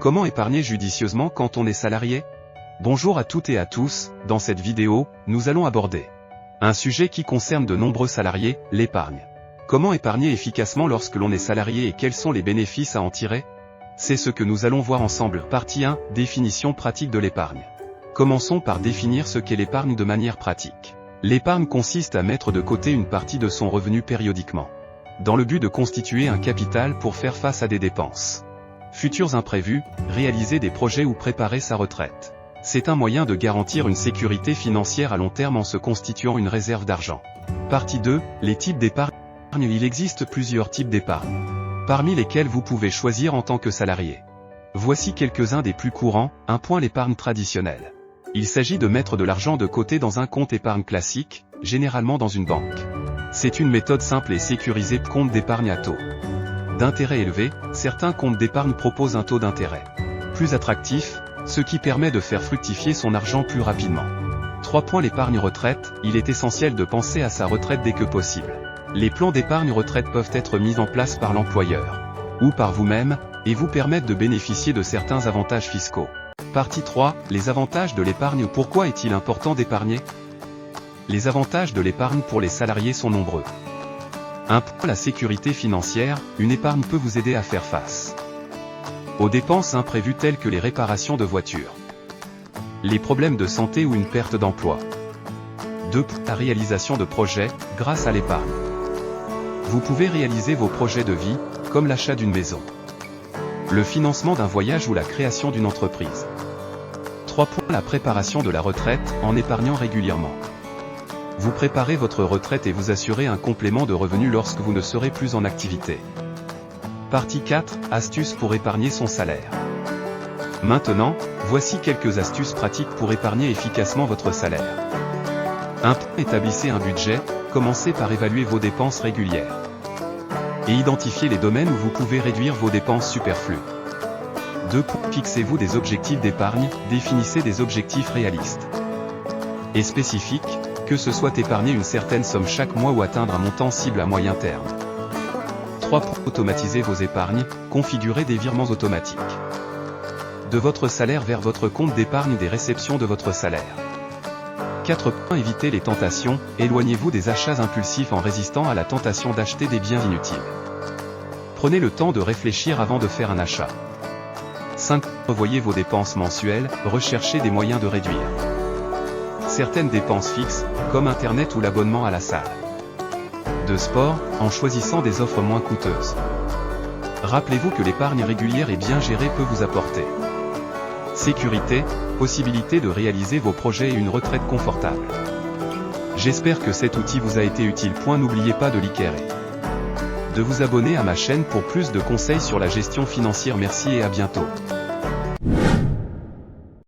Comment épargner judicieusement quand on est salarié? Bonjour à toutes et à tous, dans cette vidéo, nous allons aborder un sujet qui concerne de nombreux salariés, l'épargne. Comment épargner efficacement lorsque l'on est salarié et quels sont les bénéfices à en tirer? C'est ce que nous allons voir ensemble. Partie 1, définition pratique de l'épargne. Commençons par définir ce qu'est l'épargne de manière pratique. L'épargne consiste à mettre de côté une partie de son revenu périodiquement, dans le but de constituer un capital pour faire face à des dépenses futurs imprévus, réaliser des projets ou préparer sa retraite. C'est un moyen de garantir une sécurité financière à long terme en se constituant une réserve d'argent. Partie 2, les types d'épargne. Il existe plusieurs types d'épargne, parmi lesquels vous pouvez choisir en tant que salarié. Voici quelques-uns des plus courants. 1. L'épargne traditionnelle. Il s'agit de mettre de l'argent de côté dans un compte épargne classique, généralement dans une banque. C'est une méthode simple et sécurisée. Compte d'épargne à taux d'intérêt élevé. Certains comptes d'épargne proposent un taux d'intérêt plus attractif, ce qui permet de faire fructifier son argent plus rapidement. 3. L'épargne retraite. Il est essentiel de penser à sa retraite dès que possible. Les plans d'épargne retraite peuvent être mis en place par l'employeur ou par vous-même, et vous permettent de bénéficier de certains avantages fiscaux. Partie 3, les avantages de l'épargne. Pourquoi est-il important d'épargner? Les avantages de l'épargne pour les salariés sont nombreux. 1. La sécurité financière. Une épargne peut vous aider à faire face aux dépenses imprévues telles que les réparations de voitures, les problèmes de santé ou une perte d'emploi. 2. La réalisation de projets. Grâce à l'épargne, vous pouvez réaliser vos projets de vie, comme l'achat d'une maison, le financement d'un voyage ou la création d'une entreprise. 3. La préparation de la retraite. En épargnant régulièrement, vous préparez votre retraite et vous assurez un complément de revenus lorsque vous ne serez plus en activité. Partie 4, astuces pour épargner son salaire. Maintenant, voici quelques astuces pratiques pour épargner efficacement votre salaire. 1. Établissez un budget. Commencez par évaluer vos dépenses régulières et identifiez les domaines où vous pouvez réduire vos dépenses superflues. 2. Fixez-vous des objectifs d'épargne. Définissez des objectifs réalistes et spécifiques, que ce soit épargner une certaine somme chaque mois ou atteindre un montant cible à moyen terme. 3. Automatisez vos épargnes. Configurez des virements automatiques de votre salaire vers votre compte d'épargne des réceptions de votre salaire. 4. Évitez les tentations. Éloignez-vous des achats impulsifs en résistant à la tentation d'acheter des biens inutiles. Prenez le temps de réfléchir avant de faire un achat. 5. Revoyez vos dépenses mensuelles. Recherchez des moyens de réduire certaines dépenses fixes, comme Internet ou l'abonnement à la salle de sport, en choisissant des offres moins coûteuses. Rappelez-vous que l'épargne régulière et bien gérée peut vous apporter sécurité, possibilité de réaliser vos projets et une retraite confortable. J'espère que cet outil vous a été utile. N'oubliez pas de liker et de vous abonner à ma chaîne pour plus de conseils sur la gestion financière. Merci et à bientôt.